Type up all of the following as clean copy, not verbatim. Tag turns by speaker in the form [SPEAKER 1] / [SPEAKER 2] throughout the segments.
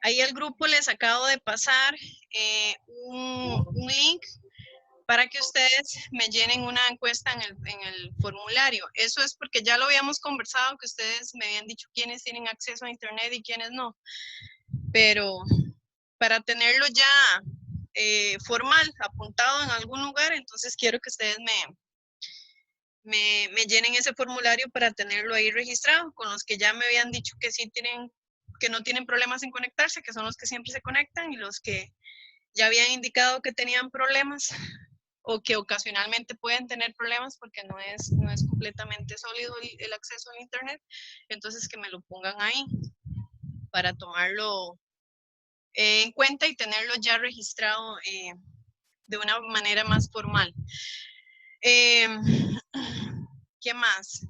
[SPEAKER 1] Ahí al grupo les acabo de pasar un link para que ustedes me llenen una encuesta en el formulario. Eso es porque ya lo habíamos conversado, que ustedes me habían dicho quiénes tienen acceso a internet y quiénes no. Pero para tenerlo ya formal, apuntado en algún lugar, entonces quiero que ustedes me llenen ese formulario para tenerlo ahí registrado, con los que ya me habían dicho que sí tienen, que no tienen problemas en conectarse, que son los que siempre se conectan, y los que ya habían indicado que tenían problemas o que ocasionalmente pueden tener problemas porque no es completamente sólido el acceso al internet, entonces que me lo pongan ahí para tomarlo en cuenta y tenerlo ya registrado de una manera más formal. ¿Qué más?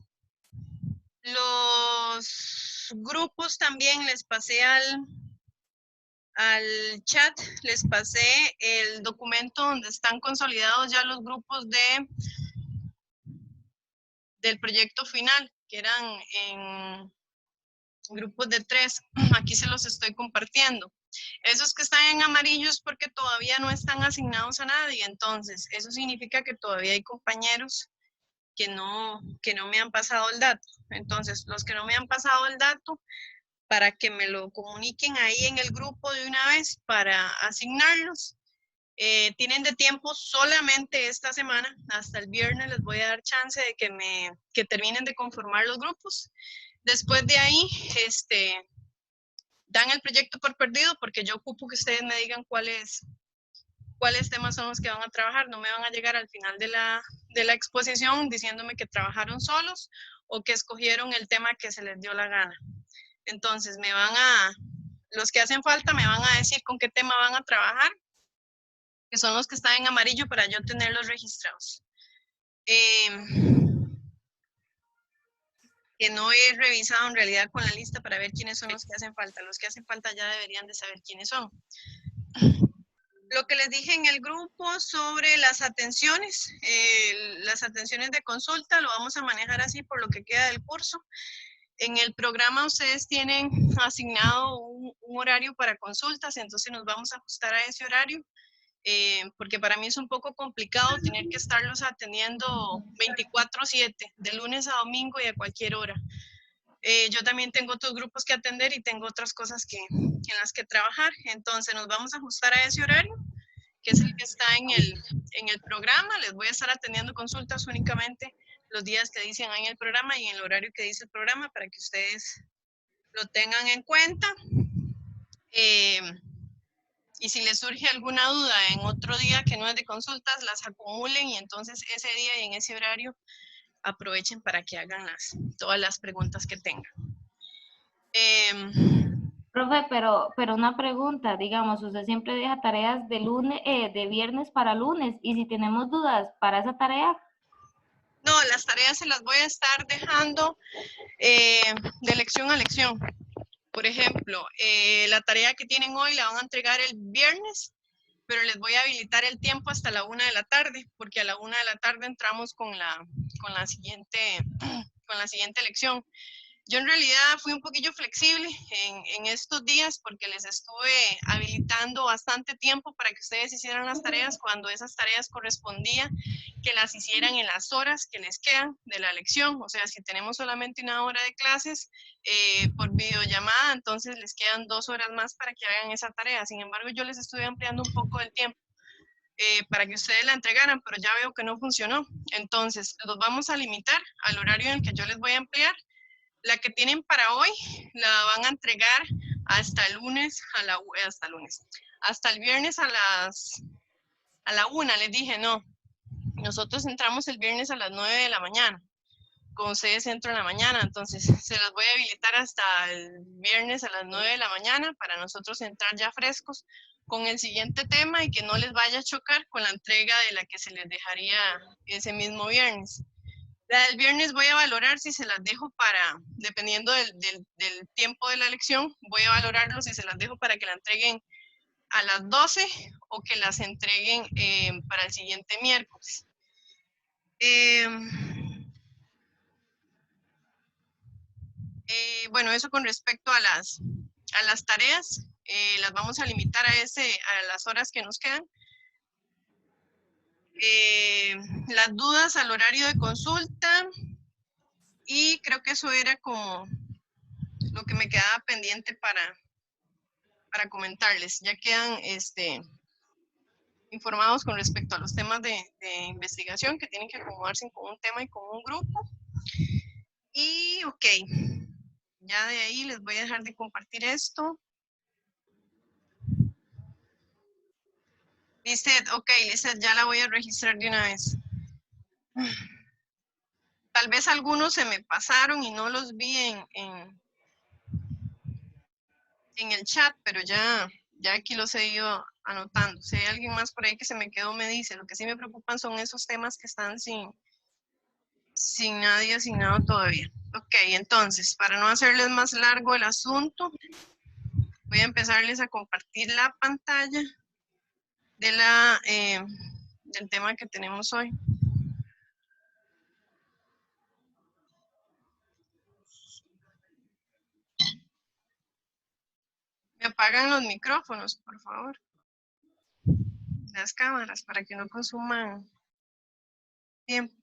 [SPEAKER 1] Los grupos también les pasé al chat, les pasé el documento donde están consolidados ya los grupos del proyecto final, que eran en grupos de 3. Aquí se los estoy compartiendo. Esos que están en amarillo es porque todavía no están asignados a nadie, entonces eso significa que todavía hay compañeros que no me han pasado el dato. Entonces, los que no me han pasado el dato, para que me lo comuniquen ahí en el grupo de una vez para asignarlos. Tienen de tiempo solamente esta semana, hasta el viernes les voy a dar chance de que terminen de conformar los grupos. Después de ahí, dan el proyecto por perdido porque yo ocupo que ustedes me digan cuáles temas son los que van a trabajar. No me van a llegar al final de la exposición diciéndome que trabajaron solos o que escogieron el tema que se les dio la gana. Entonces, los que hacen falta me van a decir con qué tema van a trabajar, que son los que están en amarillo para yo tenerlos registrados. Que no he revisado en realidad con la lista para ver quiénes son los que hacen falta. Los que hacen falta ya deberían de saber quiénes son. Lo que les dije en el grupo sobre las atenciones de consulta, lo vamos a manejar así por lo que queda del curso. En el programa ustedes tienen asignado un horario para consultas, entonces nos vamos a ajustar a ese horario, porque para mí es un poco complicado tener que estarlos atendiendo 24/7, de lunes a domingo y a cualquier hora. Yo también tengo otros grupos que atender y tengo otras cosas en las que trabajar, entonces nos vamos a ajustar a ese horario, que es el que está en el programa. Les voy a estar atendiendo consultas únicamente los días que dicen en el programa y en el horario que dice el programa para que ustedes lo tengan en cuenta. Y si les surge alguna duda en otro día que no es de consultas, las acumulen y entonces ese día y en ese horario aprovechen para que hagan todas las preguntas que tengan.
[SPEAKER 2] Profe, pero una pregunta, digamos, usted siempre deja tareas de lunes, de viernes para lunes, y si tenemos dudas para esa tarea.
[SPEAKER 1] No, las tareas se las voy a estar dejando de lección a lección. Por ejemplo, la tarea que tienen hoy la van a entregar el viernes, pero les voy a habilitar el tiempo hasta la 1 de la tarde, porque a la 1 de la tarde entramos con la siguiente lección. Yo en realidad fui un poquillo flexible en estos días porque les estuve habilitando bastante tiempo para que ustedes hicieran las tareas cuando esas tareas correspondía que las hicieran en las horas que les quedan de la lección. O sea, si tenemos solamente una hora de clases por videollamada, entonces les quedan 2 horas más para que hagan esa tarea. Sin embargo, yo les estuve ampliando un poco el tiempo para que ustedes la entregaran, pero ya veo que no funcionó. Entonces, los vamos a limitar al horario en el que yo les voy a ampliar. La que tienen para hoy la van a entregar hasta el lunes, hasta el viernes a la 1, les dije, no. Nosotros entramos el viernes a las 9 de la mañana. Con ustedes entro en la mañana, entonces se las voy a habilitar hasta el viernes a las 9 de la mañana para nosotros entrar ya frescos con el siguiente tema y que no les vaya a chocar con la entrega de la que se les dejaría ese mismo viernes. La del viernes voy a valorar si se las dejo dependiendo del tiempo de la lección, voy a valorarlo si se las dejo para que la entreguen a las 12 o que las entreguen para el siguiente miércoles. Bueno, eso con respecto a las tareas. las vamos a limitar a las horas que nos quedan. Las dudas al horario de consulta, y creo que eso era como lo que me quedaba pendiente para comentarles. Ya quedan informados con respecto a los temas de investigación que tienen que acomodarse con un tema y con un grupo. Y ok, ya de ahí les voy a dejar de compartir esto. Lizeth, ok, Lizeth, ya la voy a registrar de una vez. Tal vez algunos se me pasaron y no los vi en el chat, pero ya aquí los he ido anotando. Si hay alguien más por ahí que se me quedó, me dice. Lo que sí me preocupan son esos temas que están sin nadie asignado todavía. Ok, entonces, para no hacerles más largo el asunto, voy a empezarles a compartir la pantalla de del tema que tenemos hoy. Me apagan los micrófonos, por favor. Las cámaras, para que no consuman tiempo.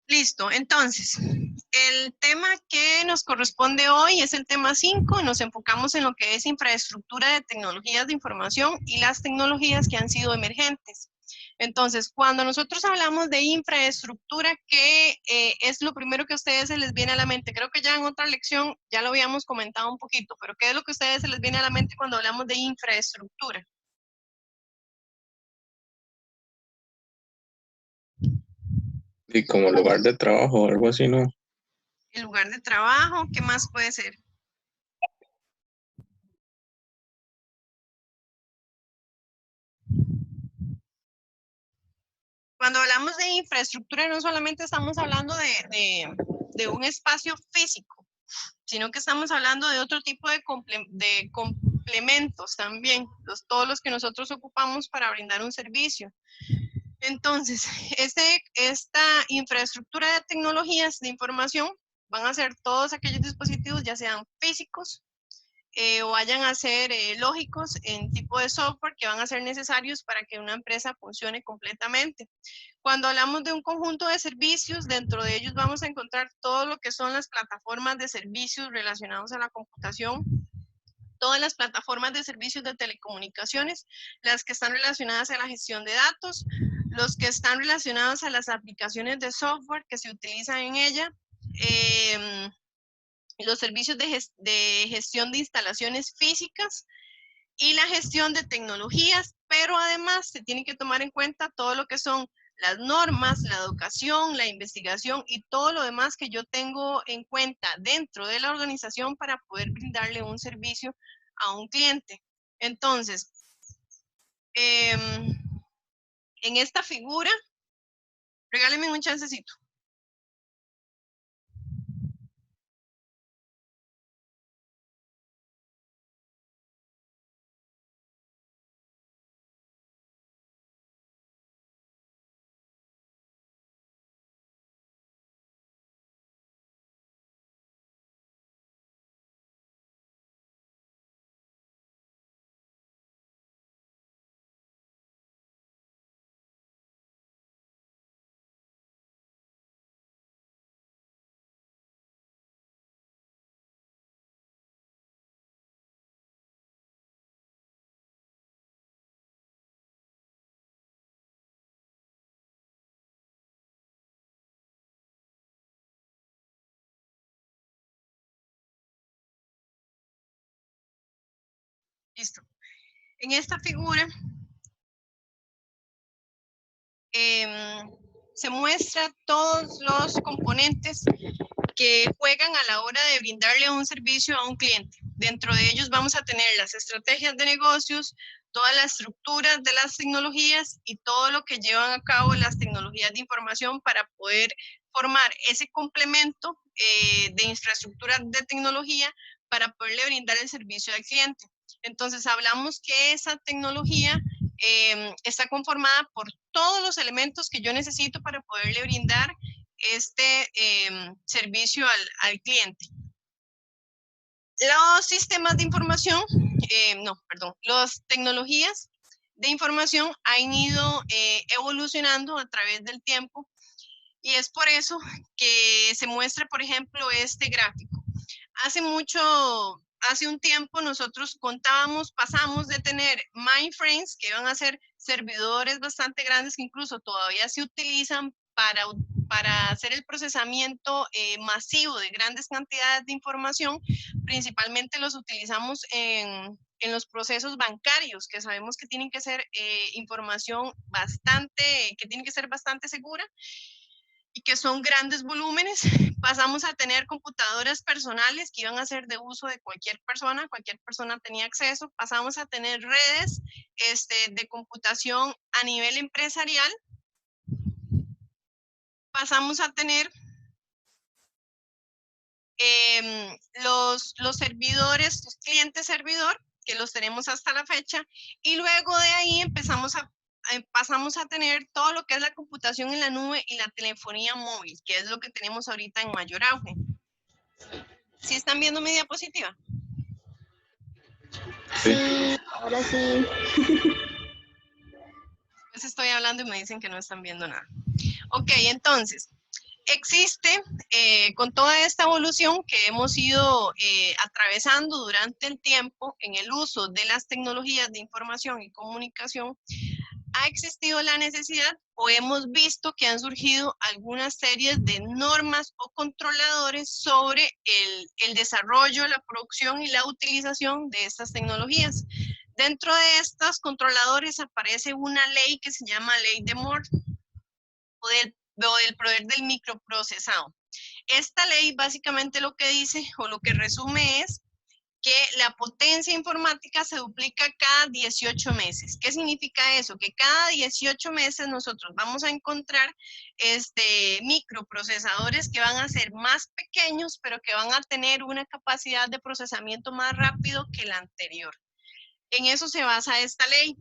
[SPEAKER 1] Listo, entonces, el tema que nos corresponde hoy es el tema 5. Nos enfocamos en lo que es infraestructura de tecnologías de información y las tecnologías que han sido emergentes. Entonces, cuando nosotros hablamos de infraestructura, ¿qué es lo primero que a ustedes se les viene a la mente? Creo que ya en otra lección ya lo habíamos comentado un poquito, pero ¿qué es lo que a ustedes se les viene a la mente cuando hablamos de infraestructura?
[SPEAKER 3] Y como lugar de trabajo o algo así, ¿no?
[SPEAKER 1] El lugar de trabajo, ¿qué más puede ser? Cuando hablamos de infraestructura, no solamente estamos hablando de un espacio físico, sino que estamos hablando de otro tipo de complementos también, todos los que nosotros ocupamos para brindar un servicio. Entonces, esta infraestructura de tecnologías de información van a ser todos aquellos dispositivos, ya sean físicos, o vayan a ser lógicos en tipo de software que van a ser necesarios para que una empresa funcione completamente. Cuando hablamos de un conjunto de servicios, dentro de ellos vamos a encontrar todo lo que son las plataformas de servicios relacionados a la computación, todas las plataformas de servicios de telecomunicaciones, las que están relacionadas a la gestión de datos, los que están relacionados a las aplicaciones de software que se utilizan en ella, los servicios de gestión de instalaciones físicas y la gestión de tecnologías, pero además se tiene que tomar en cuenta todo lo que son las normas, la educación, la investigación y todo lo demás que yo tengo en cuenta dentro de la organización para poder brindarle un servicio a un cliente. Entonces, en esta figura, regálenme un chancecito. Listo. En esta figura se muestra todos los componentes que juegan a la hora de brindarle un servicio a un cliente. Dentro de ellos vamos a tener las estrategias de negocios, toda la estructura de las tecnologías y todo lo que llevan a cabo las tecnologías de información para poder formar ese complemento de infraestructura de tecnología para poderle brindar el servicio al cliente. Entonces hablamos que esa tecnología está conformada por todos los elementos que yo necesito para poderle brindar este servicio al cliente. Los sistemas de información, las tecnologías de información han ido evolucionando a través del tiempo y es por eso que se muestra, por ejemplo, este gráfico. Hace un tiempo nosotros pasamos de tener mainframes que iban a ser servidores bastante grandes que incluso todavía se utilizan para hacer el procesamiento masivo de grandes cantidades de información. Principalmente los utilizamos en los procesos bancarios, que sabemos que tienen que ser información que tiene que ser bastante segura y que son grandes volúmenes. Pasamos a tener computadoras personales que iban a ser de uso de cualquier persona tenía acceso. Pasamos a tener redes de computación a nivel empresarial. Pasamos a tener los servidores, los clientes servidor, que los tenemos hasta la fecha, y luego de ahí pasamos a tener todo lo que es la computación en la nube y la telefonía móvil, que es lo que tenemos ahorita en mayor auge. ¿Sí están viendo mi diapositiva?
[SPEAKER 4] Sí, ahora sí.
[SPEAKER 1] Pues estoy hablando y me dicen que no están viendo nada. Ok, entonces, existe, con toda esta evolución que hemos ido atravesando durante el tiempo en el uso de las tecnologías de información y comunicación, ha existido la necesidad o hemos visto que han surgido algunas series de normas o controladores sobre el desarrollo, la producción y la utilización de estas tecnologías. Dentro de estos controladores aparece una ley que se llama Ley de Moore o del poder del microprocesado. Esta ley básicamente lo que dice o lo que resume es que la potencia informática se duplica cada 18 meses. ¿Qué significa eso? Que cada 18 meses nosotros vamos a encontrar microprocesadores que van a ser más pequeños, pero que van a tener una capacidad de procesamiento más rápido que la anterior. En eso se basa esta ley.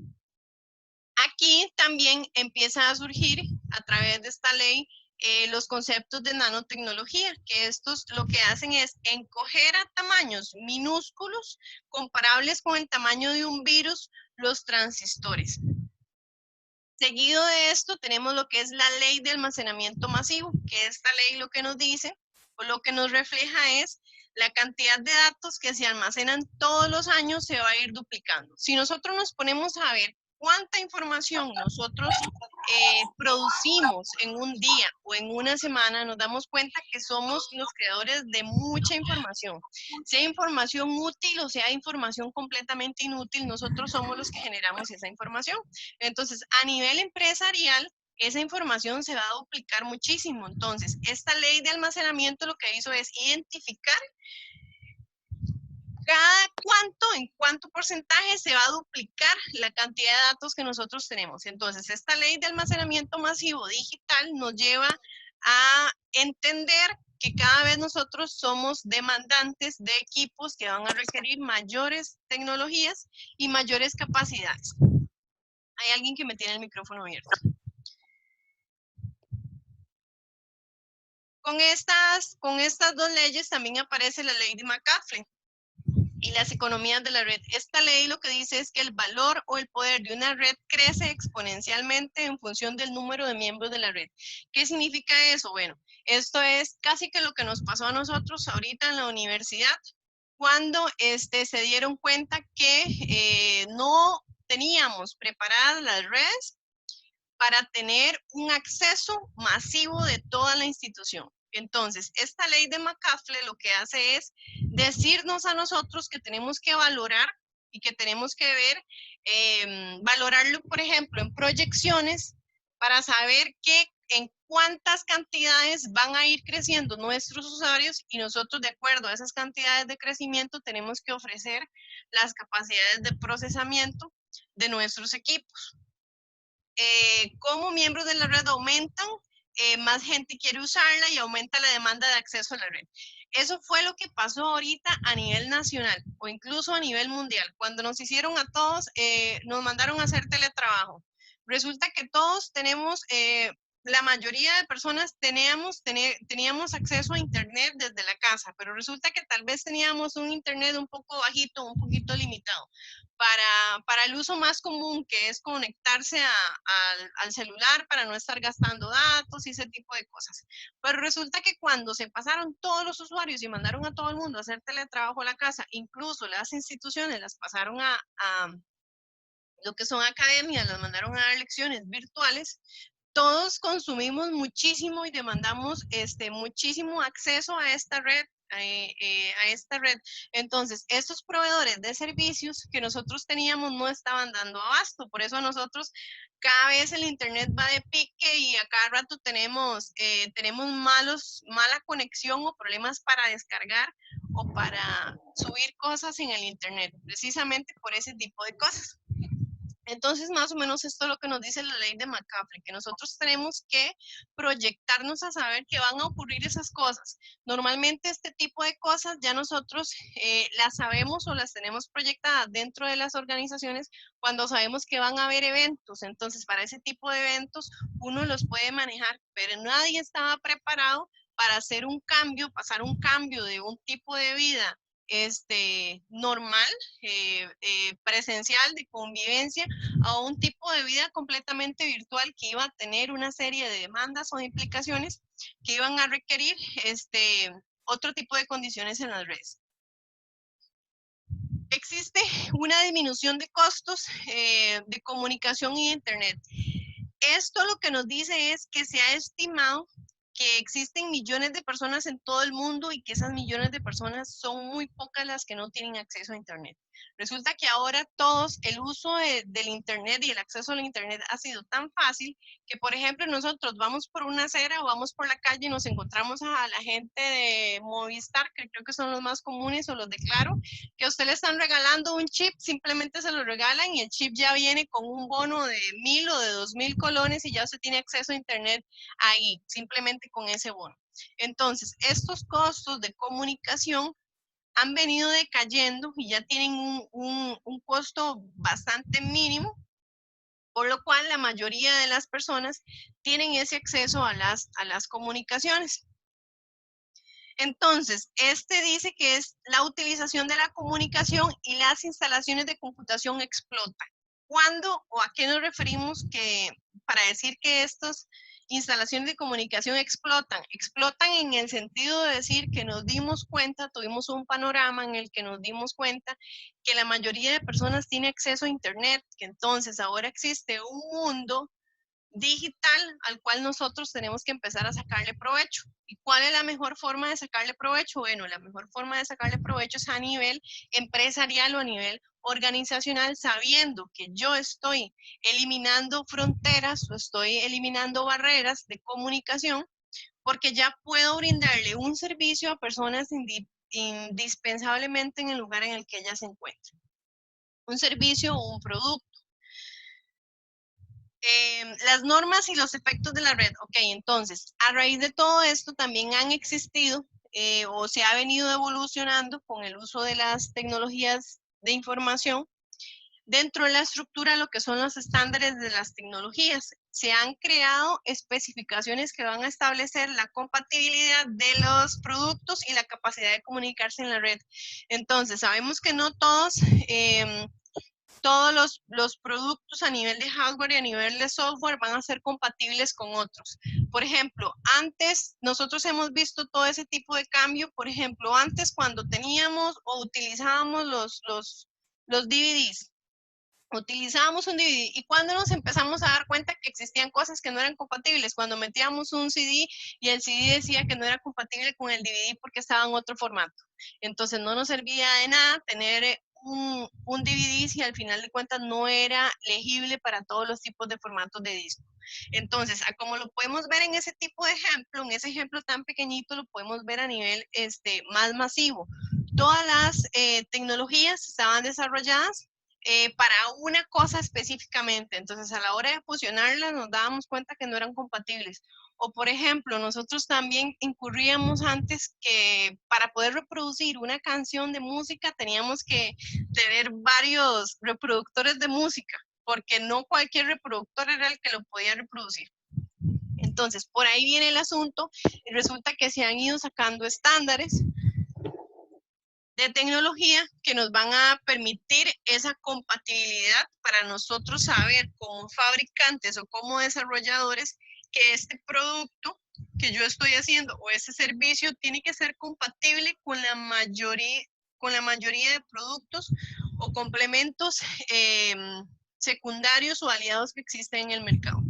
[SPEAKER 1] Aquí también empieza a surgir a través de esta ley los conceptos de nanotecnología, que estos lo que hacen es encoger a tamaños minúsculos, comparables con el tamaño de un virus, los transistores. Seguido de esto tenemos lo que es la ley de almacenamiento masivo, que esta ley lo que nos dice, o lo que nos refleja es la cantidad de datos que se almacenan todos los años se va a ir duplicando. Si nosotros nos ponemos a ver cuánta información nosotros producimos en un día o en una semana, nos damos cuenta que somos los creadores de mucha información. Sea información útil o sea información completamente inútil, nosotros somos los que generamos esa información. Entonces, a nivel empresarial, esa información se va a duplicar muchísimo. Entonces, esta ley de almacenamiento lo que hizo es identificar en cuánto porcentaje se va a duplicar la cantidad de datos que nosotros tenemos. Entonces, esta ley de almacenamiento masivo digital nos lleva a entender que cada vez nosotros somos demandantes de equipos que van a requerir mayores tecnologías y mayores capacidades. Hay alguien que me tiene el micrófono abierto. Con estas dos leyes también aparece la ley de McCaffrey y las economías de la red. Esta ley lo que dice es que el valor o el poder de una red crece exponencialmente en función del número de miembros de la red. ¿Qué significa eso? Bueno, esto es casi que lo que nos pasó a nosotros ahorita en la universidad, cuando se dieron cuenta que no teníamos preparadas las redes para tener un acceso masivo de toda la institución. Entonces, esta ley de McCaffrey lo que hace es decirnos a nosotros que tenemos que valorar y que tenemos que ver, valorarlo, por ejemplo, en proyecciones para saber en cuántas cantidades van a ir creciendo nuestros usuarios y nosotros, de acuerdo a esas cantidades de crecimiento, tenemos que ofrecer las capacidades de procesamiento de nuestros equipos. Como miembros de la red aumentan, más gente quiere usarla y aumenta la demanda de acceso a la red. Eso fue lo que pasó ahorita a nivel nacional o incluso a nivel mundial. Cuando nos hicieron a todos, nos mandaron a hacer teletrabajo. Resulta que todos tenemos la mayoría de personas teníamos acceso a internet desde la casa, pero resulta que tal vez teníamos un internet un poco bajito, un poquito limitado. Para el uso más común, que es conectarse al celular para no estar gastando datos y ese tipo de cosas. Pero resulta que cuando se pasaron todos los usuarios y mandaron a todo el mundo a hacer teletrabajo a la casa, incluso las instituciones las pasaron a lo que son academias, las mandaron a dar lecciones virtuales, todos consumimos muchísimo y demandamos muchísimo acceso a esta red. A esta red. Entonces, estos proveedores de servicios que nosotros teníamos no estaban dando abasto. Por eso nosotros cada vez el internet va de pique y a cada rato tenemos mala conexión o problemas para descargar o para subir cosas en el internet, precisamente por ese tipo de cosas. Entonces, más o menos esto es lo que nos dice la ley de McCaffrey, que nosotros tenemos que proyectarnos a saber que van a ocurrir esas cosas. Normalmente este tipo de cosas ya nosotros las sabemos o las tenemos proyectadas dentro de las organizaciones cuando sabemos que van a haber eventos. Entonces, para ese tipo de eventos uno los puede manejar, pero nadie estaba preparado para hacer un cambio, pasar un cambio de un tipo de vida normal, presencial, de convivencia, a un tipo de vida completamente virtual que iba a tener una serie de demandas o implicaciones que iban a requerir otro tipo de condiciones en las redes. Existe una disminución de costos de comunicación y internet. Esto lo que nos dice es que se ha estimado que existen millones de personas en todo el mundo y que esas millones de personas son muy pocas las que no tienen acceso a internet. Resulta que ahora todos, el uso del internet y el acceso al internet ha sido tan fácil que, por ejemplo, nosotros vamos por una acera o vamos por la calle y nos encontramos a la gente de Movistar, que creo que son los más comunes, o los de Claro, que a usted le están regalando un chip, simplemente se lo regalan y el chip ya viene con un bono de 1.000 o de 2.000 colones y ya usted tiene acceso a internet ahí, simplemente con ese bono. Entonces, estos costos de comunicación han venido decayendo y ya tienen un costo bastante mínimo, por lo cual la mayoría de las personas tienen ese acceso a las comunicaciones. Entonces, dice que es la utilización de la comunicación y las instalaciones de computación explotan. ¿Cuándo o a qué nos referimos para decir que estas instalaciones de comunicación explotan? Explotan en el sentido de decir que nos dimos cuenta, tuvimos un panorama en el que nos dimos cuenta que la mayoría de personas tiene acceso a internet, que entonces ahora existe un mundo digital al cual nosotros tenemos que empezar a sacarle provecho. ¿Y cuál es la mejor forma de sacarle provecho? Bueno, la mejor forma de sacarle provecho es a nivel empresarial o a nivel organizacional, sabiendo que yo estoy eliminando fronteras o estoy eliminando barreras de comunicación, porque ya puedo brindarle un servicio a personas indispensablemente en el lugar en el que ellas se encuentran. Un servicio o un producto. Las normas y los efectos de la red. Ok, entonces, a raíz de todo esto también han existido o se ha venido evolucionando con el uso de las tecnologías de información. Dentro de la estructura, lo que son los estándares de las tecnologías. Se han creado especificaciones que van a establecer la compatibilidad de los productos y la capacidad de comunicarse en la red. Entonces, sabemos que no todos los productos a nivel de hardware y a nivel de software van a ser compatibles con otros. Por ejemplo, antes nosotros hemos visto todo ese tipo de cambio. Por ejemplo, antes cuando teníamos o utilizábamos los DVDs, utilizábamos un DVD y cuando nos empezamos a dar cuenta que existían cosas que no eran compatibles, cuando metíamos un CD y el CD decía que no era compatible con el DVD porque estaba en otro formato. Entonces no nos servía de nada tener un DVD si al final de cuentas no era legible para todos los tipos de formatos de disco. Entonces, como lo podemos ver en ese tipo de ejemplo, en ese ejemplo tan pequeñito, lo podemos ver a nivel más masivo. Todas las tecnologías estaban desarrolladas para una cosa específicamente. Entonces, a la hora de fusionarlas, nos dábamos cuenta que no eran compatibles. O, por ejemplo, nosotros también incurríamos antes que para poder reproducir una canción de música teníamos que tener varios reproductores de música, porque no cualquier reproductor era el que lo podía reproducir. Entonces, por ahí viene el asunto y resulta que se han ido sacando estándares de tecnología que nos van a permitir esa compatibilidad para nosotros saber como fabricantes o como desarrolladores que este producto que yo estoy haciendo o ese servicio tiene que ser compatible con la mayoría de productos o complementos secundarios o aliados que existen en el mercado.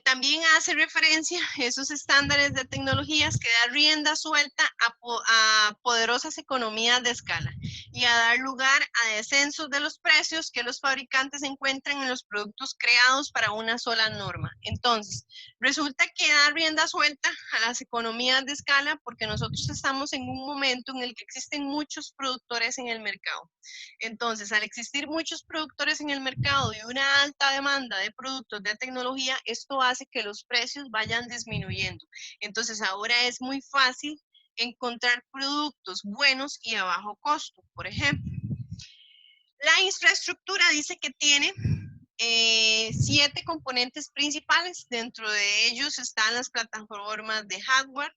[SPEAKER 1] También hace referencia a esos estándares de tecnologías que da rienda suelta a poderosas economías de escala y a dar lugar a descensos de los precios que los fabricantes encuentran en los productos creados para una sola norma. Entonces, resulta que da rienda suelta a las economías de escala porque nosotros estamos en un momento en el que existen muchos productores en el mercado. Entonces, al existir muchos productores en el mercado y una alta demanda de productos de tecnología, esto hace que los precios vayan disminuyendo. Entonces, ahora es muy fácil encontrar productos buenos y a bajo costo. Por ejemplo, la infraestructura dice que tiene 7 componentes principales. Dentro de ellos están las plataformas de hardware,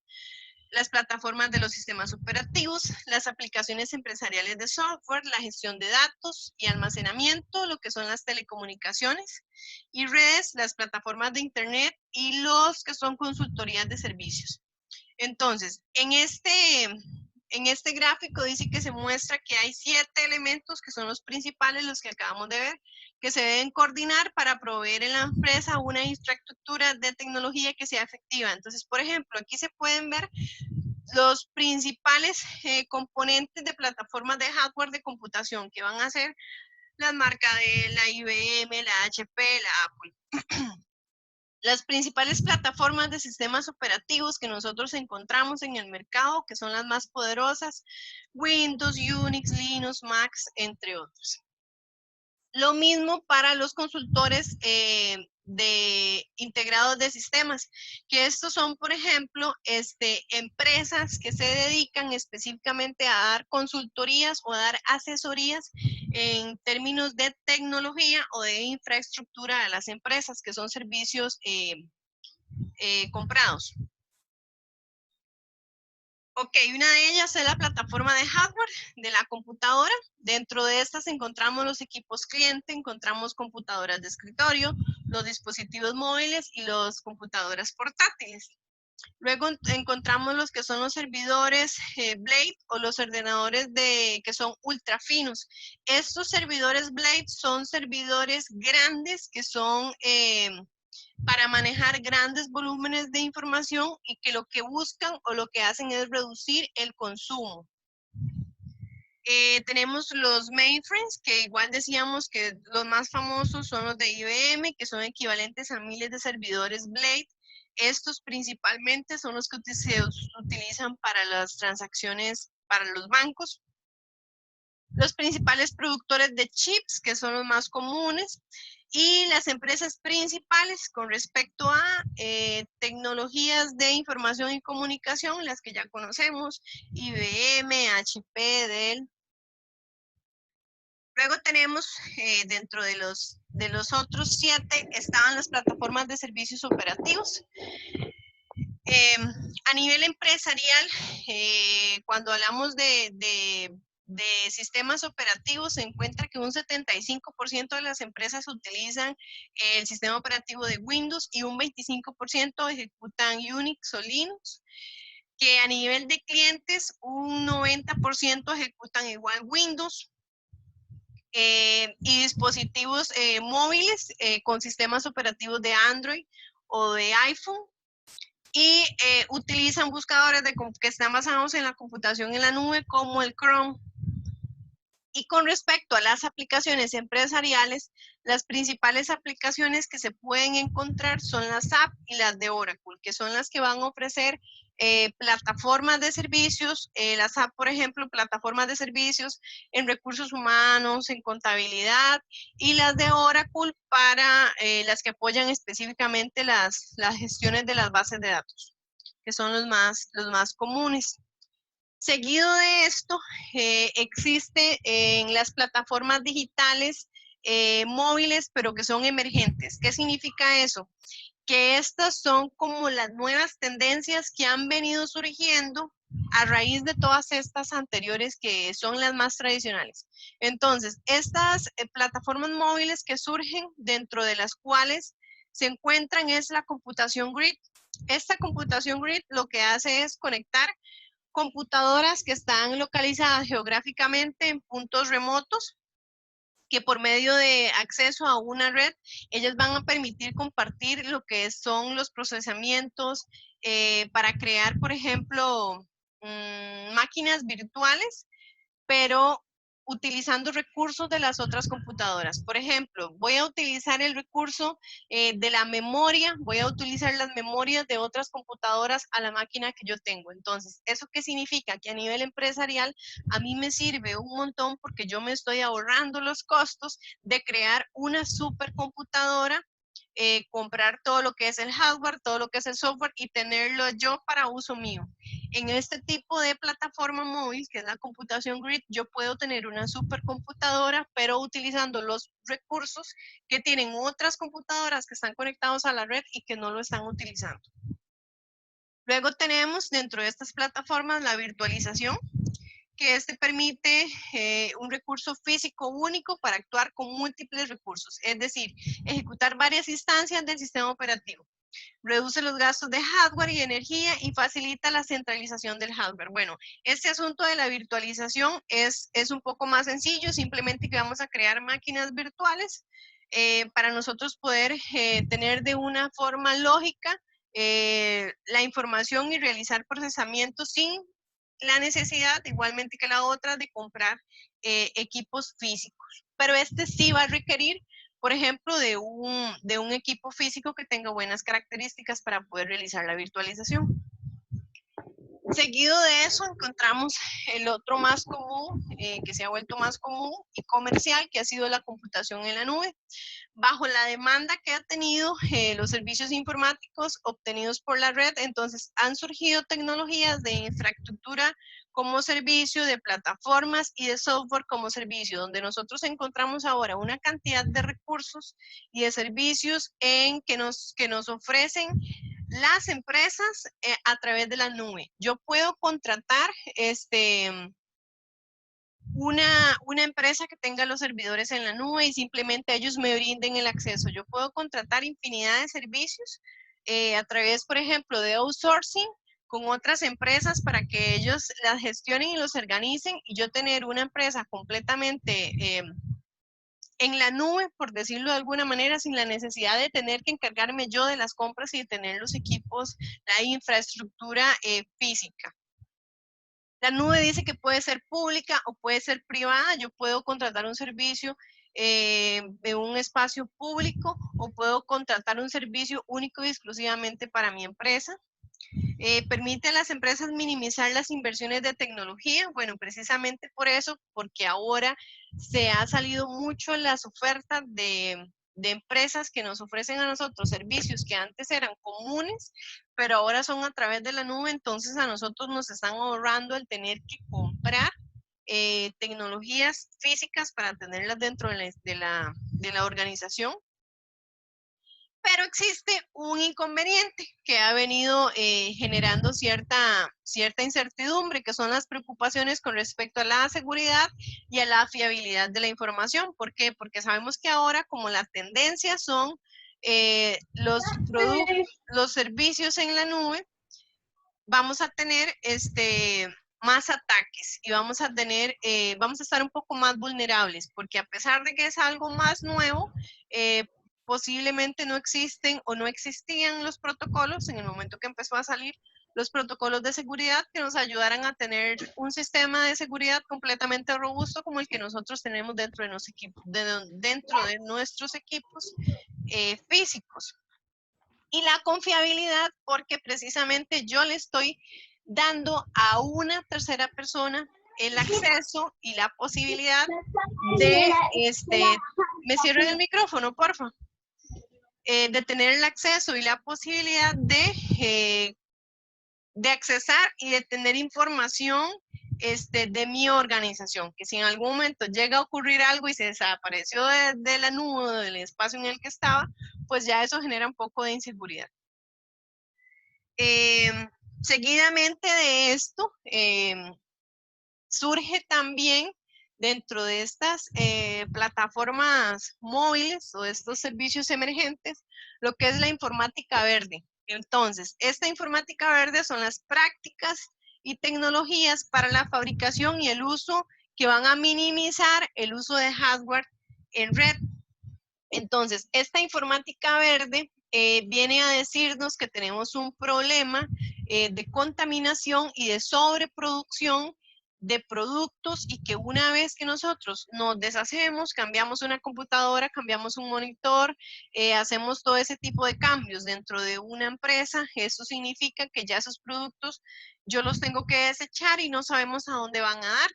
[SPEAKER 1] las plataformas de los sistemas operativos, las aplicaciones empresariales de software, la gestión de datos y almacenamiento, lo que son las telecomunicaciones y redes, las plataformas de internet y los que son consultorías de servicios. Entonces, en este gráfico dice que se muestra que hay 7 elementos que son los principales, los que acabamos de ver, que se deben coordinar para proveer en la empresa una infraestructura de tecnología que sea efectiva. Entonces, por ejemplo, aquí se pueden ver los principales componentes de plataformas de hardware de computación que van a ser las marcas de la IBM, la HP, la Apple. Las principales plataformas de sistemas operativos que nosotros encontramos en el mercado, que son las más poderosas, Windows, Unix, Linux, Mac, entre otros. Lo mismo para los consultores de integrados de sistemas, que estos son, por ejemplo, empresas que se dedican específicamente a dar consultorías o a dar asesorías en términos de tecnología o de infraestructura a las empresas, que son servicios comprados. Ok, una de ellas es la plataforma de hardware de la computadora. Dentro de estas encontramos los equipos cliente, encontramos computadoras de escritorio, los dispositivos móviles y las computadoras portátiles. Luego encontramos los que son los servidores Blade o los ordenadores que son ultra finos. Estos servidores Blade son servidores grandes que son para manejar grandes volúmenes de información y que lo que buscan o lo que hacen es reducir el consumo. Tenemos los mainframes, que igual decíamos que los más famosos son los de IBM, que son equivalentes a miles de servidores Blade. Estos principalmente son los que se utilizan para las transacciones para los bancos. Los principales productores de chips, que son los más comunes, y las empresas principales con respecto a tecnologías de información y comunicación, las que ya conocemos, IBM, HP, Dell. Luego tenemos dentro de los otros 7 estaban las plataformas de servicios operativos. A nivel empresarial, cuando hablamos de sistemas operativos, se encuentra que un 75% de las empresas utilizan el sistema operativo de Windows y un 25% ejecutan Unix o Linux, que a nivel de clientes un 90% ejecutan igual Windows, y dispositivos móviles con sistemas operativos de Android o de iPhone, y utilizan buscadores que están basados en la computación en la nube como el Chrome. Y con respecto a las aplicaciones empresariales, las principales aplicaciones que se pueden encontrar son las SAP y las de Oracle, que son las que van a ofrecer plataformas de servicios, las SAP, por ejemplo, plataformas de servicios en recursos humanos, en contabilidad, y las de Oracle para las que apoyan específicamente las gestiones de las bases de datos, que son los más comunes. Seguido de esto, existe en las plataformas digitales móviles, pero que son emergentes. ¿Qué significa eso? Que estas son como las nuevas tendencias que han venido surgiendo a raíz de todas estas anteriores que son las más tradicionales. Entonces, estas plataformas móviles que surgen, dentro de las cuales se encuentran, es la computación grid. Esta computación grid lo que hace es conectar computadoras que están localizadas geográficamente en puntos remotos, que por medio de acceso a una red, ellas van a permitir compartir lo que son los procesamientos para crear, por ejemplo, máquinas virtuales, pero utilizando recursos de las otras computadoras. Por ejemplo, voy a utilizar el recurso de la memoria, voy a utilizar las memorias de otras computadoras a la máquina que yo tengo. Entonces, ¿eso qué significa? Que a nivel empresarial a mí me sirve un montón, porque yo me estoy ahorrando los costos de crear una supercomputadora, comprar todo lo que es el hardware, todo lo que es el software y tenerlo yo para uso mío. En este tipo de plataforma móvil, que es la computación grid, yo puedo tener una supercomputadora, pero utilizando los recursos que tienen otras computadoras que están conectados a la red y que no lo están utilizando. Luego tenemos dentro de estas plataformas la virtualización, que permite un recurso físico único para actuar con múltiples recursos, es decir, ejecutar varias instancias del sistema operativo. Reduce los gastos de hardware y energía y facilita la centralización del hardware. Bueno, este asunto de la virtualización es un poco más sencillo, simplemente que vamos a crear máquinas virtuales para nosotros poder tener de una forma lógica la información y realizar procesamiento sin la necesidad, igualmente que la otra, de comprar equipos físicos. Pero sí va a requerir, por ejemplo, de un equipo físico que tenga buenas características para poder realizar la virtualización. Seguido de eso encontramos el otro más común, que se ha vuelto más común y comercial, que ha sido la computación en la nube. Bajo la demanda que ha tenido los servicios informáticos obtenidos por la red, entonces han surgido tecnologías de infraestructura como servicio, de plataformas y de software como servicio, donde nosotros encontramos ahora una cantidad de recursos y de servicios que nos ofrecen las empresas a través de la nube. Yo puedo contratar una empresa que tenga los servidores en la nube y simplemente ellos me brinden el acceso. Yo puedo contratar infinidad de servicios a través, por ejemplo, de outsourcing con otras empresas para que ellos las gestionen y los organicen, y yo tener una empresa completamente en la nube, por decirlo de alguna manera, sin la necesidad de tener que encargarme yo de las compras y de tener los equipos, la infraestructura física. La nube dice que puede ser pública o puede ser privada. Yo puedo contratar un servicio de un espacio público o puedo contratar un servicio único y exclusivamente para mi empresa. Permite a las empresas minimizar las inversiones de tecnología. Bueno, precisamente por eso, porque ahora se ha salido mucho las ofertas de empresas que nos ofrecen a nosotros servicios que antes eran comunes, pero ahora son a través de la nube. Entonces a nosotros nos están ahorrando el tener que comprar tecnologías físicas para tenerlas dentro de la organización. Pero existe un inconveniente que ha venido generando cierta incertidumbre, que son las preocupaciones con respecto a la seguridad y a la fiabilidad de la información. ¿Por qué? Porque sabemos que ahora, como las tendencias son los productos, los servicios en la nube, vamos a tener más ataques y vamos a estar un poco más vulnerables, porque a pesar de que es algo más nuevo, posiblemente no existen o no existían los protocolos en el momento que empezó a salir los protocolos de seguridad que nos ayudaran a tener un sistema de seguridad completamente robusto como el que nosotros tenemos dentro de nuestros equipos físicos. Y la confiabilidad, porque precisamente yo le estoy dando a una tercera persona el acceso y la posibilidad de, me cierren el micrófono, por favor, de tener el acceso y la posibilidad de accesar y de tener información de mi organización, que si en algún momento llega a ocurrir algo y se desapareció de la nube, del espacio en el que estaba, pues ya eso genera un poco de inseguridad. Seguidamente de esto, surge también dentro de estas plataformas móviles o estos servicios emergentes, lo que es la informática verde. Entonces, esta informática verde son las prácticas y tecnologías para la fabricación y el uso que van a minimizar el uso de hardware en red. Entonces, esta informática verde viene a decirnos que tenemos un problema de contaminación y de sobreproducción de productos y que una vez que nosotros nos deshacemos, cambiamos una computadora, cambiamos un monitor, hacemos todo ese tipo de cambios dentro de una empresa, eso significa que ya esos productos yo los tengo que desechar y no sabemos a dónde van a dar.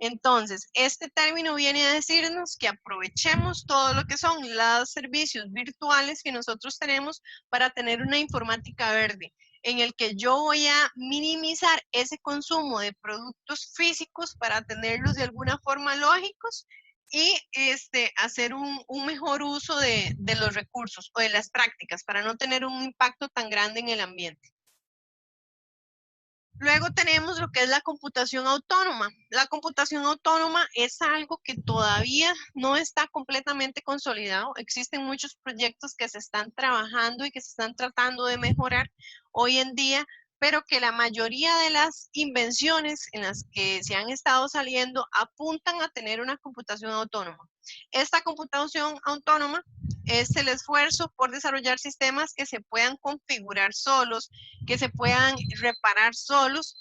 [SPEAKER 1] Entonces, este término viene a decirnos que aprovechemos todo lo que son los servicios virtuales que nosotros tenemos para tener una informática verde, en el que yo voy a minimizar ese consumo de productos físicos para tenerlos de alguna forma lógicos y hacer un mejor uso de los recursos o de las prácticas para no tener un impacto tan grande en el ambiente. Luego tenemos lo que es la computación autónoma. La computación autónoma es algo que todavía no está completamente consolidado. Existen muchos proyectos que se están trabajando y que se están tratando de mejorar hoy en día, pero que la mayoría de las invenciones en las que se han estado saliendo apuntan a tener una computación autónoma. Esta computación autónoma es el esfuerzo por desarrollar sistemas que se puedan configurar solos, que se puedan reparar solos,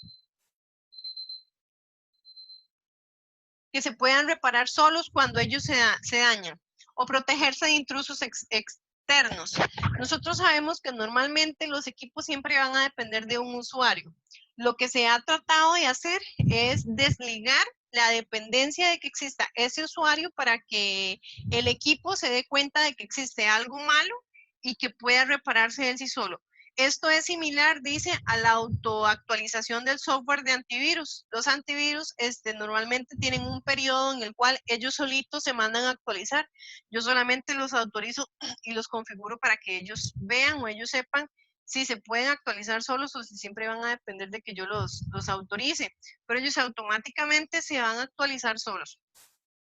[SPEAKER 1] cuando ellos se dañan, o protegerse de intrusos externos. Nosotros sabemos que normalmente los equipos siempre van a depender de un usuario. Lo que se ha tratado de hacer es desligar la dependencia de que exista ese usuario para que el equipo se dé cuenta de que existe algo malo y que pueda repararse él sí solo. Esto es similar, dice, a la autoactualización del software de antivirus. Los antivirus normalmente tienen un periodo en el cual ellos solitos se mandan a actualizar. Yo solamente los autorizo y los configuro para que ellos vean o ellos sepan si se pueden actualizar solos o si siempre van a depender de que yo los autorice. Pero ellos automáticamente se van a actualizar solos,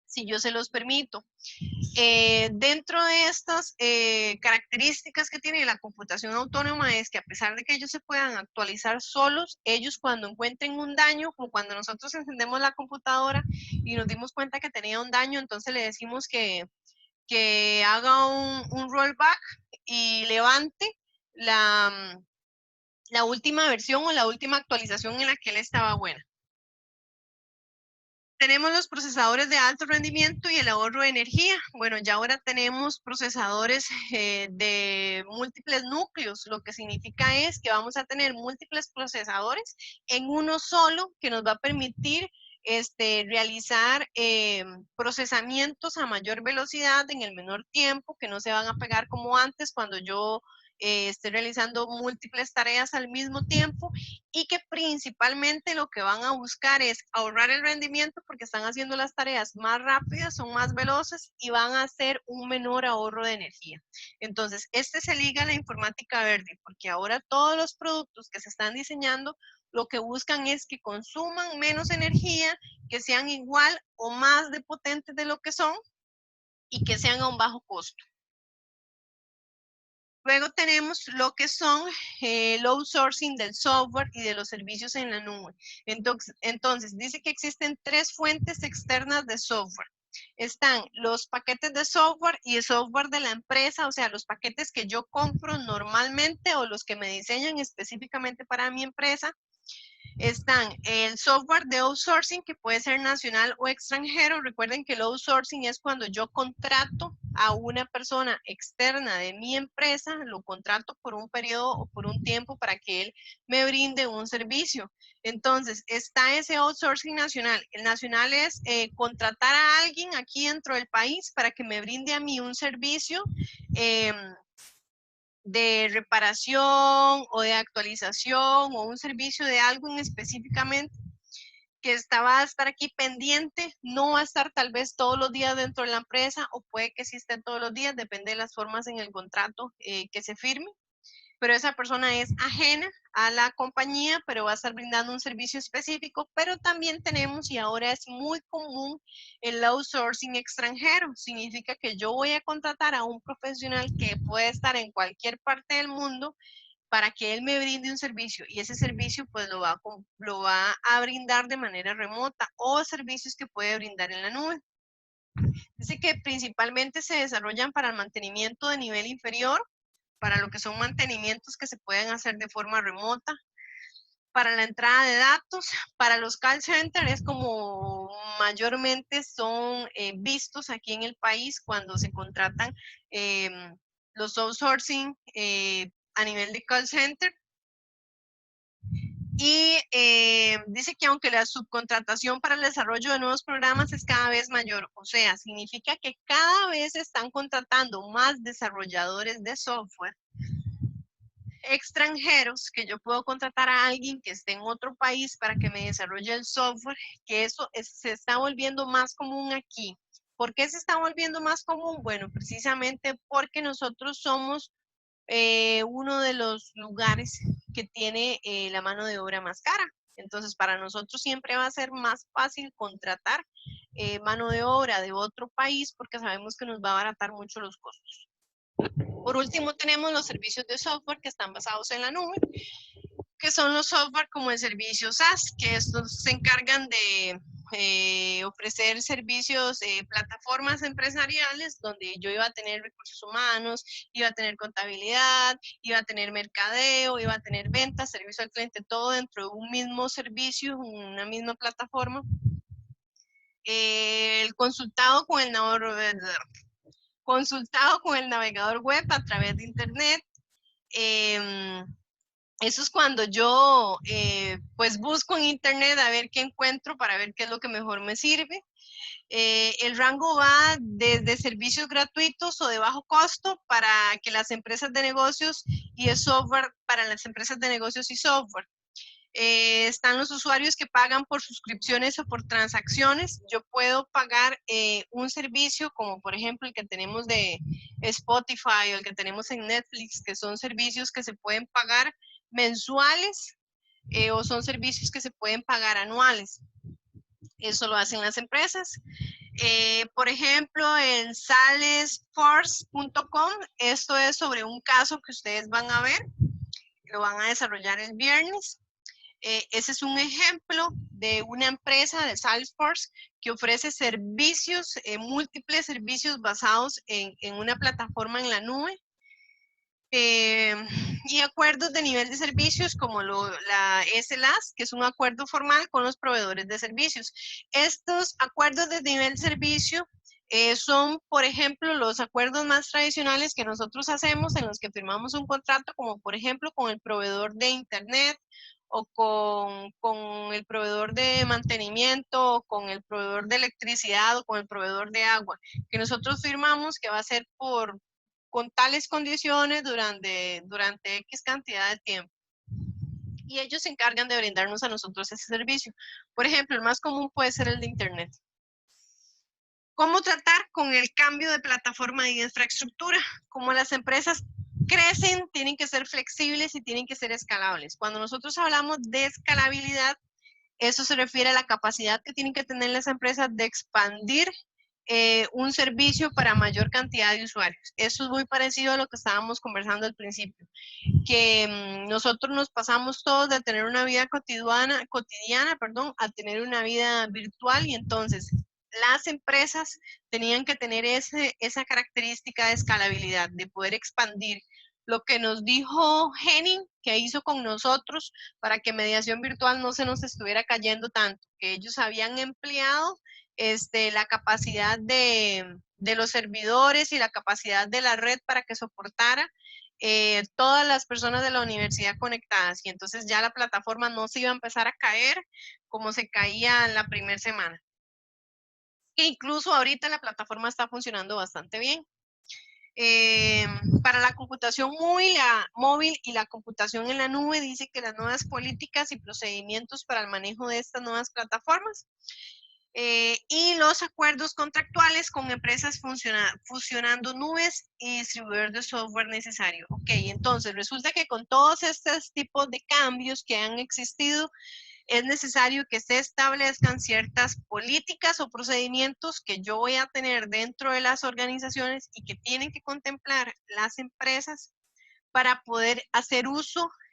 [SPEAKER 1] si yo se los permito. Dentro de estas características que tiene la computación autónoma es que a pesar de que ellos se puedan actualizar solos, ellos cuando encuentren un daño, como cuando nosotros encendemos la computadora y nos dimos cuenta que tenía un daño, entonces le decimos que haga un rollback y levante la última versión o la última actualización en la que él estaba buena. Tenemos los procesadores de alto rendimiento y el ahorro de energía. Bueno, ya ahora tenemos procesadores de múltiples núcleos, lo que significa es que vamos a tener múltiples procesadores en uno solo que nos va a permitir realizar procesamientos a mayor velocidad en el menor tiempo, que no se van a pegar como antes cuando yo esté realizando múltiples tareas al mismo tiempo, y que principalmente lo que van a buscar es ahorrar el rendimiento porque están haciendo las tareas más rápidas, son más veloces y van a hacer un menor ahorro de energía. Entonces, se liga a la informática verde porque ahora todos los productos que se están diseñando lo que buscan es que consuman menos energía, que sean igual o más de potentes de lo que son y que sean a un bajo costo. Luego tenemos lo que son el outsourcing del software y de los servicios en la nube. Entonces, dice que existen 3 fuentes externas de software. Están los paquetes de software y el software de la empresa, o sea, los paquetes que yo compro normalmente o los que me diseñan específicamente para mi empresa. Están el software de outsourcing, que puede ser nacional o extranjero. Recuerden que el outsourcing es cuando yo contrato a una persona externa de mi empresa, lo contrato por un periodo o por un tiempo para que él me brinde un servicio. Entonces, está ese outsourcing nacional. El nacional es contratar a alguien aquí dentro del país para que me brinde a mí un servicio de reparación o de actualización o un servicio de algo en específicamente. que va a estar aquí pendiente, no va a estar tal vez todos los días dentro de la empresa o puede que sí esté todos los días, depende de las formas en el contrato que se firme, pero esa persona es ajena a la compañía, pero va a estar brindando un servicio específico, pero también tenemos, y ahora es muy común, el outsourcing extranjero. Significa que yo voy a contratar a un profesional que puede estar en cualquier parte del mundo para que él me brinde un servicio y ese servicio pues lo va a brindar de manera remota o servicios que puede brindar en la nube. Dice que principalmente se desarrollan para el mantenimiento de nivel inferior, para lo que son mantenimientos que se pueden hacer de forma remota, para la entrada de datos, para los call centers es como mayormente son vistos aquí en el país cuando se contratan los outsourcing a nivel de call center. Y dice que aunque la subcontratación para el desarrollo de nuevos programas es cada vez mayor, o sea, significa que cada vez están contratando más desarrolladores de software extranjeros, que yo puedo contratar a alguien que esté en otro país para que me desarrolle el software, que eso se está volviendo más común aquí. ¿Por qué se está volviendo más común? Bueno, precisamente porque nosotros somos uno de los lugares que tiene la mano de obra más cara. Entonces, para nosotros siempre va a ser más fácil contratar mano de obra de otro país porque sabemos que nos va a abaratar mucho los costos. Por último, tenemos los servicios de software que están basados en la nube, que son los software como el servicio SaaS, que estos se encargan de ofrecer servicios, plataformas empresariales donde yo iba a tener recursos humanos, iba a tener contabilidad, iba a tener mercadeo, iba a tener ventas, servicio al cliente, todo dentro de un mismo servicio, una misma plataforma. El consultado con el navegador web a través de internet. Eso es cuando yo pues busco en internet a ver qué encuentro para ver qué es lo que mejor me sirve. El rango va desde servicios gratuitos o de bajo costo para que las empresas de negocios y el software para las empresas de negocios y software. Están los usuarios que pagan por suscripciones o por transacciones. Yo puedo pagar un servicio como por ejemplo el que tenemos de Spotify o el que tenemos en Netflix, que son servicios que se pueden pagar mensuales o son servicios que se pueden pagar anuales. Eso lo hacen las empresas. Por ejemplo, en salesforce.com, esto es sobre un caso que ustedes van a ver, lo van a desarrollar el viernes. Ese es un ejemplo de una empresa de Salesforce que ofrece servicios, múltiples servicios basados en una plataforma en la nube. Y acuerdos de nivel de servicios como la SLAS, que es un acuerdo formal con los proveedores de servicios. Estos acuerdos de nivel de servicio son, por ejemplo, los acuerdos más tradicionales que nosotros hacemos en los que firmamos un contrato, como por ejemplo con el proveedor de internet o con el proveedor de mantenimiento, o con el proveedor de electricidad o con el proveedor de agua, que nosotros firmamos que va a ser con tales condiciones durante X cantidad de tiempo. Y ellos se encargan de brindarnos a nosotros ese servicio. Por ejemplo, el más común puede ser el de internet. ¿Cómo tratar con el cambio de plataforma y de infraestructura? Como las empresas crecen, tienen que ser flexibles y tienen que ser escalables. Cuando nosotros hablamos de escalabilidad, eso se refiere a la capacidad que tienen que tener las empresas de expandir un servicio para mayor cantidad de usuarios. Eso es muy parecido a lo que estábamos conversando al principio, que nosotros nos pasamos todos de tener una vida cotidiana, a tener una vida virtual y entonces las empresas tenían que tener esa característica de escalabilidad, de poder expandir. Lo que nos dijo Henning, que hizo con nosotros para que mediación virtual no se nos estuviera cayendo tanto, que ellos habían empleado la capacidad de los servidores y la capacidad de la red para que soportara todas las personas de la universidad conectadas y entonces ya la plataforma no se iba a empezar a caer como se caía la primera semana. E incluso ahorita la plataforma está funcionando bastante bien. Para la computación móvil y la computación en la nube, dice que las nuevas políticas y procedimientos para el manejo de estas nuevas plataformas y los acuerdos contractuales con empresas fusionando nubes y distribuidores de software necesario. Ok, entonces resulta que con todos estos tipos de cambios que han existido, es necesario que se establezcan ciertas políticas o procedimientos que yo voy a tener dentro de las organizaciones y que tienen que contemplar las empresas para poder hacer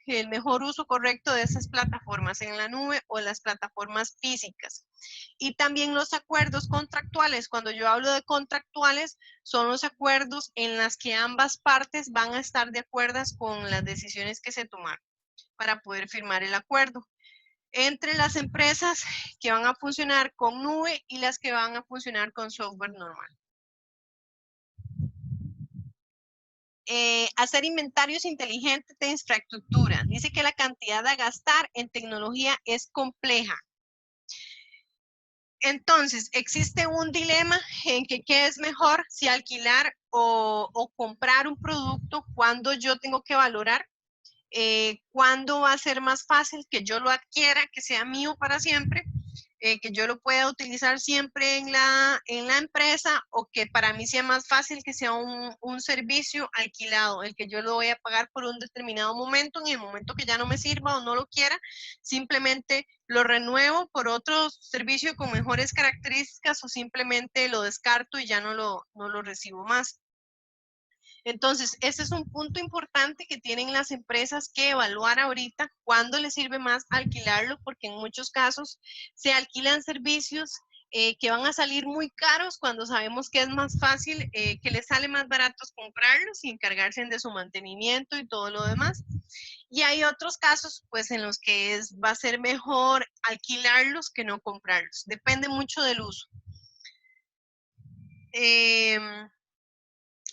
[SPEAKER 1] el mejor uso correcto de esas plataformas en la nube o las plataformas físicas. Y también los acuerdos contractuales. Cuando yo hablo de contractuales, son los acuerdos en las que ambas partes van a estar de acuerdo con las decisiones que se tomaron para poder firmar el acuerdo entre las empresas que van a funcionar con nube y las que van a funcionar con software normal. Hacer inventarios inteligentes de infraestructura. Dice que la cantidad a gastar en tecnología es compleja. Entonces, existe un dilema en que qué es mejor, si alquilar o comprar un producto, cuando yo tengo que valorar. ¿Cuándo va a ser más fácil que yo lo adquiera, que sea mío para siempre, que yo lo pueda utilizar siempre en la empresa, o que para mí sea más fácil que sea un servicio alquilado, el que yo lo voy a pagar por un determinado momento, en el momento que ya no me sirva o no lo quiera, simplemente lo renuevo por otro servicio con mejores características, o simplemente lo descarto y ya no lo recibo más? Entonces, ese es un punto importante que tienen las empresas que evaluar ahorita, cuándo les sirve más alquilarlo, porque en muchos casos se alquilan servicios que van a salir muy caros cuando sabemos que es más fácil, que les sale más barato comprarlos y encargarse de su mantenimiento y todo lo demás. Y hay otros casos, pues, en los que va a ser mejor alquilarlos que no comprarlos. Depende mucho del uso.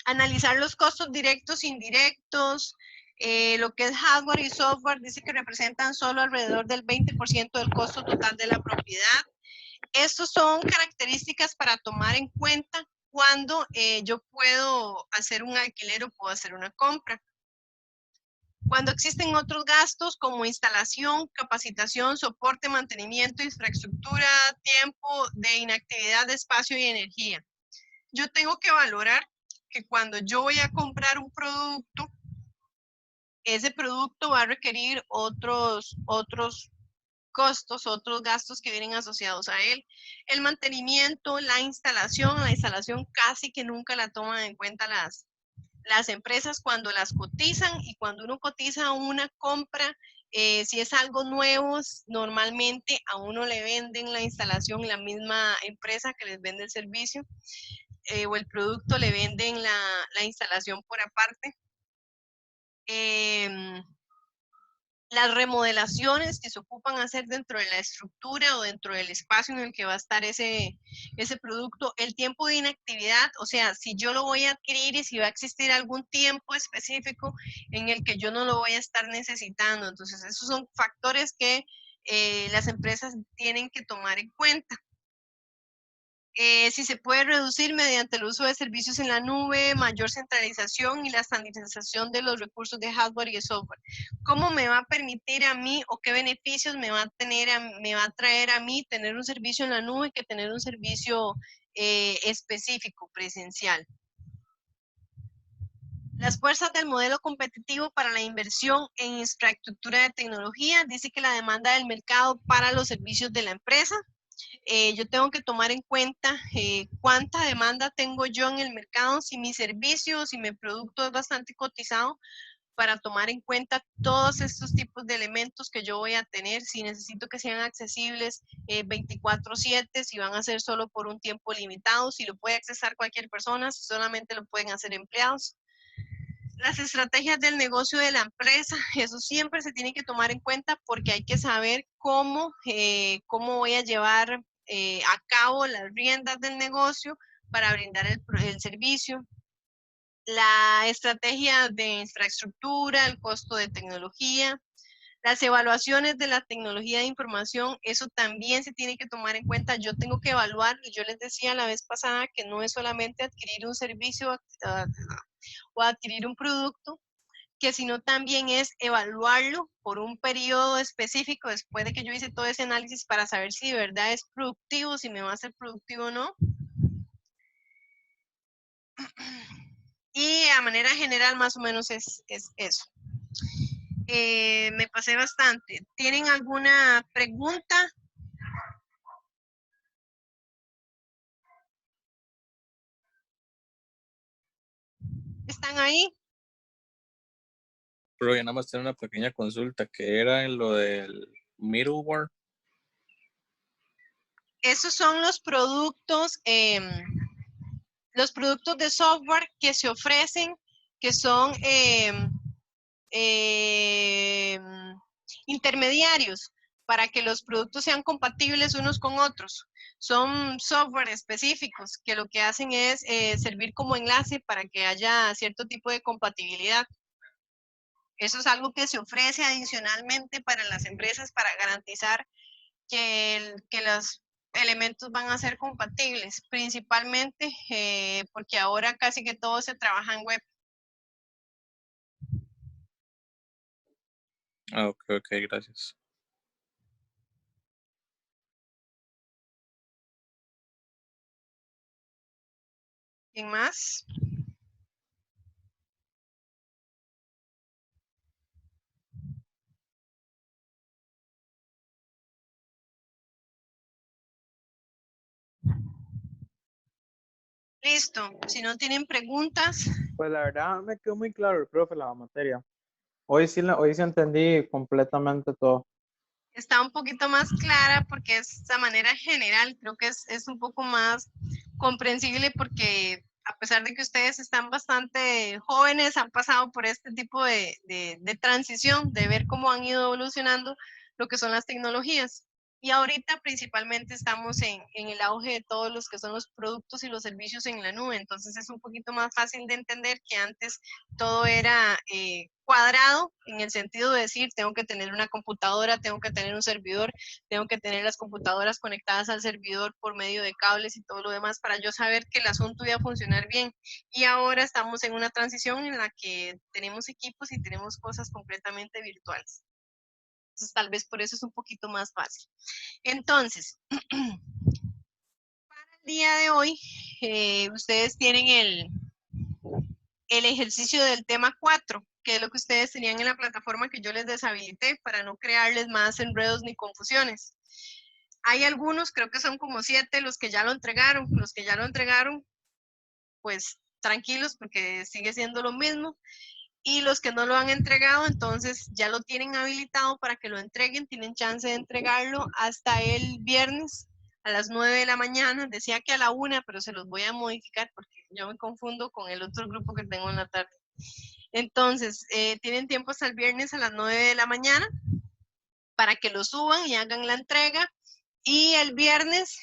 [SPEAKER 1] Analizar los costos directos e indirectos, lo que es hardware y software, dice que representan solo alrededor del 20% del costo total de la propiedad. Estos son características para tomar en cuenta cuando yo puedo hacer un alquiler o puedo hacer una compra. Cuando existen otros gastos como instalación, capacitación, soporte, mantenimiento, infraestructura, tiempo de inactividad, espacio y energía. Yo tengo que valorar que cuando yo voy a comprar un producto, ese producto va a requerir otros costos, otros gastos que vienen asociados a él. El mantenimiento, la instalación casi que nunca la toman en cuenta las empresas cuando las cotizan, y cuando uno cotiza una compra, si es algo nuevo, normalmente a uno le venden la instalación, la misma empresa que les vende el servicio o el producto, le venden la instalación por aparte. Las remodelaciones que se ocupan hacer dentro de la estructura o dentro del espacio en el que va a estar ese producto, el tiempo de inactividad, o sea, si yo lo voy a adquirir y si va a existir algún tiempo específico en el que yo no lo voy a estar necesitando. Entonces, esos son factores que las empresas tienen que tomar en cuenta. Si se puede reducir mediante el uso de servicios en la nube, mayor centralización y la estandarización de los recursos de hardware y de software. ¿Cómo me va a permitir a mí o qué beneficios me va a traer a mí tener un servicio en la nube que tener un servicio específico, presencial? Las fuerzas del modelo competitivo para la inversión en infraestructura de tecnología. Dice que la demanda del mercado para los servicios de la empresa. Yo tengo que tomar en cuenta cuánta demanda tengo yo en el mercado, si mi servicio, si mi producto es bastante cotizado, para tomar en cuenta todos estos tipos de elementos que yo voy a tener, si necesito que sean accesibles 24/7, si van a ser solo por un tiempo limitado, si lo puede accesar cualquier persona, si solamente lo pueden hacer empleados. Las estrategias del negocio de la empresa, eso siempre se tiene que tomar en cuenta, porque hay que saber cómo voy a llevar a cabo las riendas del negocio para brindar el servicio. La estrategia de infraestructura, el costo de tecnología, Las evaluaciones de la tecnología de información, eso también se tiene que tomar en cuenta. Yo tengo que evaluar, y yo les decía la vez pasada que no es solamente adquirir un servicio o adquirir un producto, que sino también es evaluarlo por un periodo específico después de que yo hice todo ese análisis para saber si de verdad es productivo, si me va a ser productivo o no. Y a manera general más o menos es eso. Me pasé bastante. ¿Tienen alguna pregunta? ¿Están ahí?
[SPEAKER 3] Pero ya nada más tener una pequeña consulta, que era en lo del middleware.
[SPEAKER 1] Esos son los productos de software que se ofrecen, que son intermediarios para que los productos sean compatibles unos con otros. Son software específicos que lo que hacen es servir como enlace para que haya cierto tipo de compatibilidad. Eso es algo que se ofrece adicionalmente para las empresas para garantizar que los elementos van a ser compatibles, principalmente porque ahora casi que todo se trabaja en web.
[SPEAKER 3] Ah, ok, gracias.
[SPEAKER 1] ¿Quién más? Listo. Si no tienen preguntas,
[SPEAKER 5] Pues la verdad me quedó muy claro el profe la materia. Hoy sí entendí completamente todo.
[SPEAKER 1] está un poquito más clara porque es de manera general. Creo que es un poco más comprensible porque a pesar de que ustedes están bastante jóvenes, han pasado por este tipo de transición, de ver cómo han ido evolucionando lo que son las tecnologías. Y ahorita principalmente estamos en el auge de todos los que son los productos y los servicios en la nube. Entonces es un poquito más fácil de entender que antes todo era cuadrado en el sentido de decir, tengo que tener una computadora, tengo que tener un servidor, tengo que tener las computadoras conectadas al servidor por medio de cables y todo lo demás para yo saber que el asunto iba a funcionar bien. Y ahora estamos en una transición en la que tenemos equipos y tenemos cosas completamente virtuales. Entonces, tal vez por eso es un poquito más fácil. Entonces, para el día de hoy, ustedes tienen el ejercicio del tema 4, que es lo que ustedes tenían en la plataforma que yo les deshabilité para no crearles más enredos ni confusiones. Hay algunos, creo que son como 7 los que ya lo entregaron. Los que ya lo entregaron, pues tranquilos porque sigue siendo lo mismo. Y los que no lo han entregado, entonces ya lo tienen habilitado para que lo entreguen, tienen chance de entregarlo hasta el viernes a las 9 de la mañana, decía que a la 1, pero se los voy a modificar porque yo me confundo con el otro grupo que tengo en la tarde. Entonces, tienen tiempo hasta el viernes a las 9 de la mañana para que lo suban y hagan la entrega. Y el viernes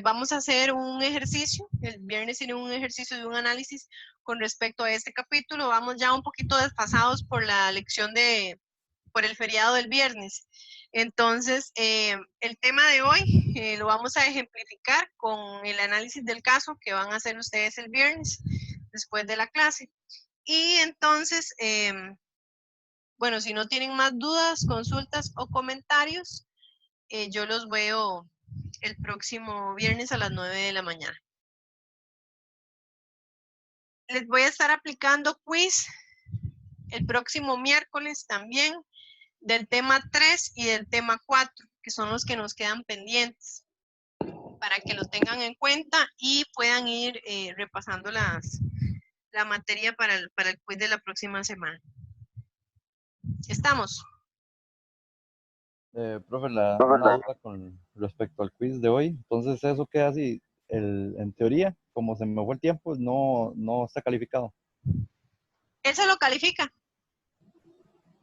[SPEAKER 1] vamos a hacer un ejercicio, el viernes tiene un ejercicio de un análisis con respecto a este capítulo. Vamos ya un poquito desfasados por la lección por el feriado del viernes. Entonces, el tema de hoy lo vamos a ejemplificar con el análisis del caso que van a hacer ustedes el viernes después de la clase. Y entonces, bueno, si no tienen más dudas, consultas o comentarios, yo los veo el próximo viernes a las 9 de la mañana. Les voy a estar aplicando quiz el próximo miércoles también del tema 3 y del tema 4, que son los que nos quedan pendientes, para que lo tengan en cuenta y puedan ir repasando la materia para el quiz de la próxima semana. ¿Estamos?
[SPEAKER 6] Profe, una duda con respecto al quiz de hoy. Entonces, eso queda así, en teoría, como se me fue el tiempo, no está calificado.
[SPEAKER 1] Él se lo califica.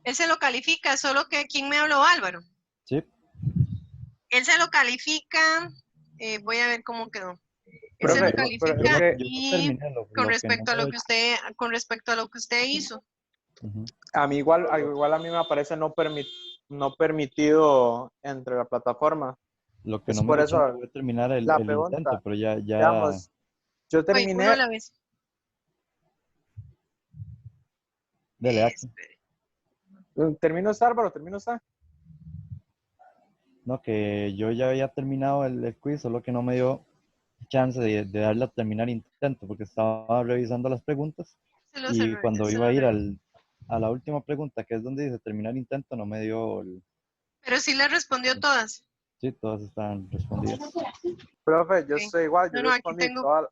[SPEAKER 1] Él se lo califica, solo que ¿quién me habló? Álvaro.
[SPEAKER 6] Sí.
[SPEAKER 1] Él se lo califica, voy a ver cómo quedó. Él
[SPEAKER 5] Profe,
[SPEAKER 1] se lo califica
[SPEAKER 6] Yo
[SPEAKER 1] y
[SPEAKER 6] terminé
[SPEAKER 1] con
[SPEAKER 6] lo que
[SPEAKER 1] respecto
[SPEAKER 6] no
[SPEAKER 1] a
[SPEAKER 6] he
[SPEAKER 1] lo que usted hizo.
[SPEAKER 6] hecho.
[SPEAKER 5] a mí igual a mí me aparece no permitido no permitido entre la plataforma.
[SPEAKER 6] Lo que
[SPEAKER 5] Es
[SPEAKER 6] no me
[SPEAKER 5] por
[SPEAKER 6] dio
[SPEAKER 5] eso
[SPEAKER 6] tiempo fue terminar
[SPEAKER 5] la
[SPEAKER 6] el
[SPEAKER 5] pregunta.
[SPEAKER 6] intento, pero ya,
[SPEAKER 5] Digamos, yo
[SPEAKER 1] Uno
[SPEAKER 5] terminé,
[SPEAKER 1] a la vez.
[SPEAKER 6] dele, Axel.
[SPEAKER 5] termino esta, Álvaro, termino esta.
[SPEAKER 6] No, que yo ya había terminado el quiz, solo que no me dio chance de darle a terminar intento, porque estaba revisando las preguntas y cuando iba a ir a la última pregunta, que es donde dice terminar intento, no me dio
[SPEAKER 1] Pero sí le respondió todas.
[SPEAKER 6] sí, todas están respondidas.
[SPEAKER 5] Profe, yo
[SPEAKER 1] Ok.
[SPEAKER 5] estoy igual, yo
[SPEAKER 1] No, aquí
[SPEAKER 5] respondí
[SPEAKER 1] tengo.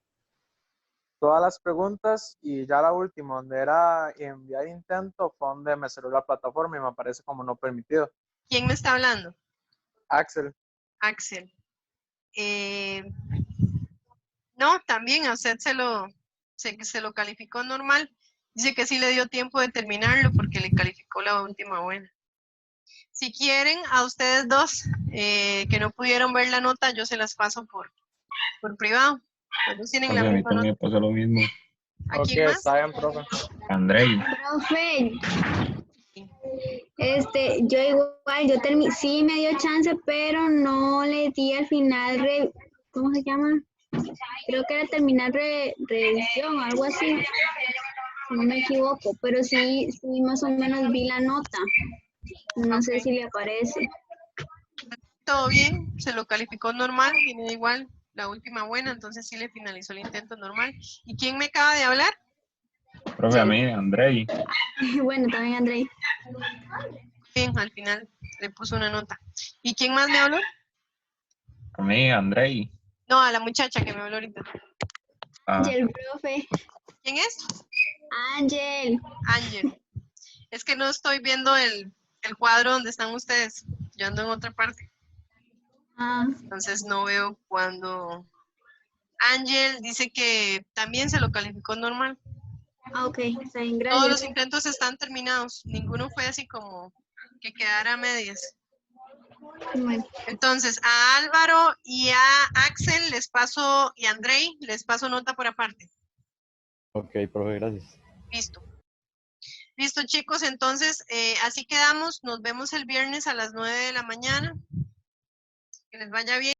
[SPEAKER 5] todas las preguntas y ya la última, donde era enviar intento, fue donde me cerró la plataforma y me aparece como no permitido.
[SPEAKER 1] ¿Quién me está hablando?
[SPEAKER 5] Axel,
[SPEAKER 1] Axel. No, también a usted se lo calificó normal. Dice que sí le dio tiempo de terminarlo porque le calificó la última buena. Si quieren, a ustedes dos que no pudieron ver la nota, yo se las paso por privado. Los dos tienen la
[SPEAKER 7] Profe, a mí
[SPEAKER 1] misma
[SPEAKER 7] también
[SPEAKER 1] nota.
[SPEAKER 7] me pasó lo mismo.
[SPEAKER 1] ¿A
[SPEAKER 5] ok,
[SPEAKER 1] quién más?
[SPEAKER 5] está bien, profe.
[SPEAKER 7] Andrei,
[SPEAKER 4] Profe, yo igual, sí me dio chance, pero no le di al final, ¿cómo se llama? Creo que era terminar revisión o algo así, si no me equivoco, pero sí más o menos vi la nota. No sé
[SPEAKER 1] Ok.
[SPEAKER 4] si le aparece.
[SPEAKER 1] Todo bien, se lo calificó normal, tiene igual la última buena, entonces sí le finalizó el intento normal. ¿Y quién me acaba de hablar?
[SPEAKER 7] profe, a mí, Andrei,
[SPEAKER 4] Bueno, también Andrei.
[SPEAKER 1] Bien, al final le puso una nota. ¿Y quién más me habló?
[SPEAKER 7] a mí, Andrei.
[SPEAKER 1] No, a la muchacha que me habló ahorita.
[SPEAKER 7] Ah,
[SPEAKER 4] Ángel, profe.
[SPEAKER 1] ¿Quién es?
[SPEAKER 4] Ángel.
[SPEAKER 1] Ángel. Es que no estoy viendo el cuadro donde están ustedes. Yo ando en otra parte.
[SPEAKER 4] Ah,
[SPEAKER 1] Entonces no veo cuando... Ángel dice que también se lo calificó normal.
[SPEAKER 4] ok, está bien,
[SPEAKER 1] Todos los
[SPEAKER 4] gracias.
[SPEAKER 1] intentos están terminados. Ninguno fue así como que quedara a medias.
[SPEAKER 4] Bueno.
[SPEAKER 1] Entonces, a Álvaro y a Axel les paso, y a Andrei les paso nota por aparte.
[SPEAKER 6] Ok, profe, gracias.
[SPEAKER 1] Listo. Listo, chicos. Entonces, así quedamos. Nos vemos el viernes a las 9 de la mañana. Que les vaya bien.